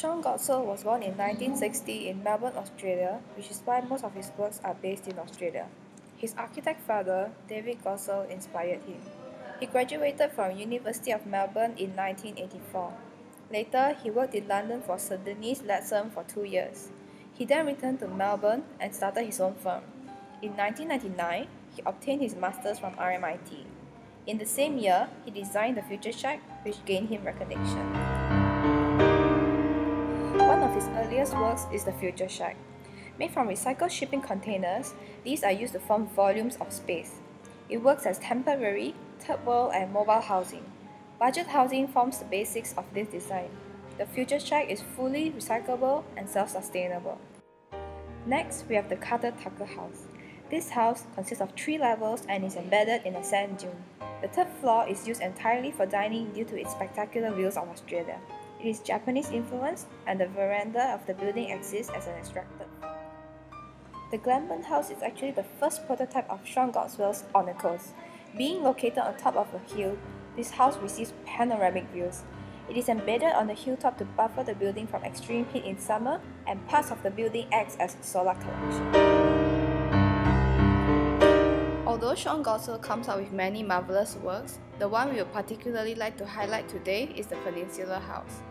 Sean Godsell was born in 1960 in Melbourne, Australia, which is why most of his works are based in Australia. His architect father, David Godsell, inspired him. He graduated from University of Melbourne in 1984. Later, he worked in London for Sir Denis Leadsom for 2 years. He then returned to Melbourne and started his own firm. In 1999, he obtained his master's from RMIT. In the same year, he designed the Future Shack, which gained him recognition. One of his earliest works is the Future Shack. Made from recycled shipping containers, these are used to form volumes of space. It works as temporary, third world and mobile housing. Budget housing forms the basics of this design. The Future Shack is fully recyclable and self-sustainable. Next, we have the Carter Tucker House. This house consists of 3 levels and is embedded in a sand dune. The third floor is used entirely for dining due to its spectacular views of Australia. It is Japanese influenced and the veranda of the building exists as an extracted floor. The Glenburn House is actually the first prototype of Sean Godsell's on the coast. Being located on top of a hill, this house receives panoramic views. It is embedded on the hilltop to buffer the building from extreme heat in summer, and parts of the building acts as solar collection. Although Sean Godsell comes out with many marvelous works, the one we would particularly like to highlight today is the Peninsular House.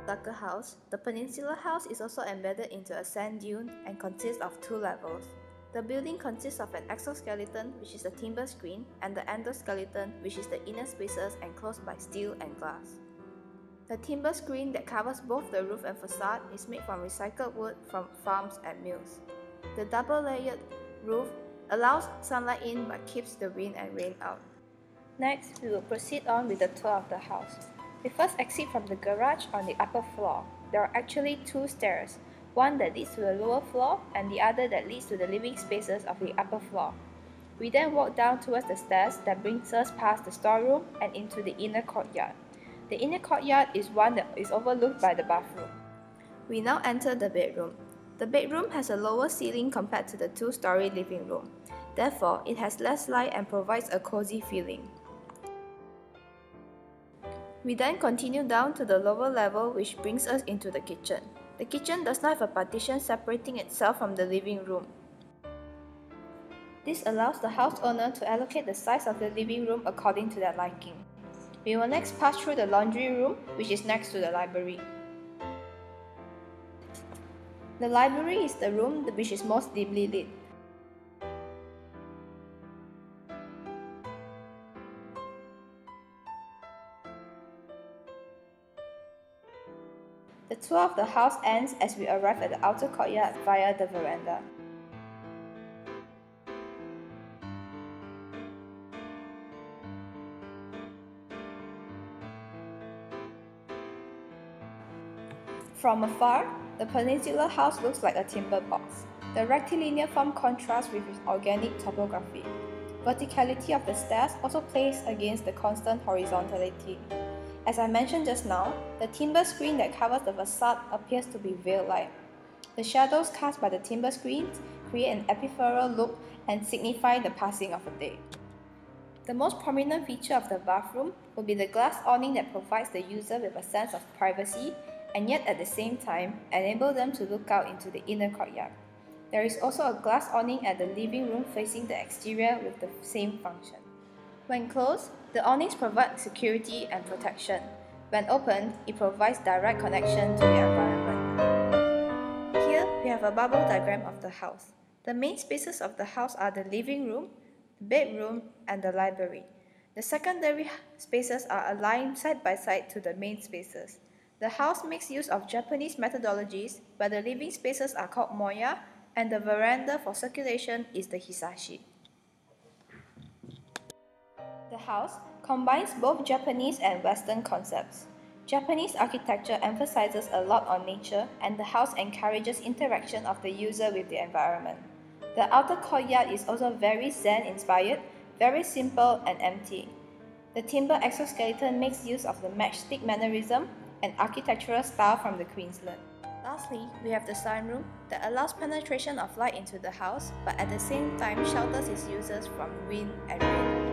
Tucker House, the Peninsular House is also embedded into a sand dune and consists of 2 levels. The building consists of an exoskeleton, which is the timber screen, and the endoskeleton, which is the inner spaces enclosed by steel and glass. The timber screen that covers both the roof and facade is made from recycled wood from farms and mills. The double-layered roof allows sunlight in but keeps the wind and rain out. Next, we will proceed on with the tour of the house. We first exit from the garage on the upper floor. There are actually 2 stairs, one that leads to the lower floor and the other that leads to the living spaces of the upper floor. We then walk down towards the stairs that brings us past the storeroom and into the inner courtyard. The inner courtyard is one that is overlooked by the bathroom. We now enter the bedroom. The bedroom has a lower ceiling compared to the 2-story living room. Therefore, it has less light and provides a cozy feeling. We then continue down to the lower level, which brings us into the kitchen. The kitchen does not have a partition separating itself from the living room. This allows the house owner to allocate the size of the living room according to their liking. We will next pass through the laundry room, which is next to the library. The library is the room which is most dimly lit. The tour of the house ends as we arrive at the outer courtyard via the veranda. From afar, the Peninsular House looks like a timber box. The rectilinear form contrasts with its organic topography. Verticality of the stairs also plays against the constant horizontality. As I mentioned just now, the timber screen that covers the facade appears to be veil light. The shadows cast by the timber screens create an ephemeral look and signify the passing of a day. The most prominent feature of the bathroom will be the glass awning that provides the user with a sense of privacy and yet at the same time enable them to look out into the inner courtyard. There is also a glass awning at the living room facing the exterior with the same function. When closed, the awnings provide security and protection. When opened, it provides direct connection to the environment. Here, we have a bubble diagram of the house. The main spaces of the house are the living room, the bedroom, and the library. The secondary spaces are aligned side by side to the main spaces. The house makes use of Japanese methodologies where the living spaces are called moya and the veranda for circulation is the hisashi. The house combines both Japanese and Western concepts. Japanese architecture emphasizes a lot on nature and the house encourages interaction of the user with the environment. The outer courtyard is also very Zen inspired, very simple and empty. The timber exoskeleton makes use of the matchstick mannerism and architectural style from the Queensland. Lastly, we have the sunroom that allows penetration of light into the house but at the same time shelters its users from wind and rain.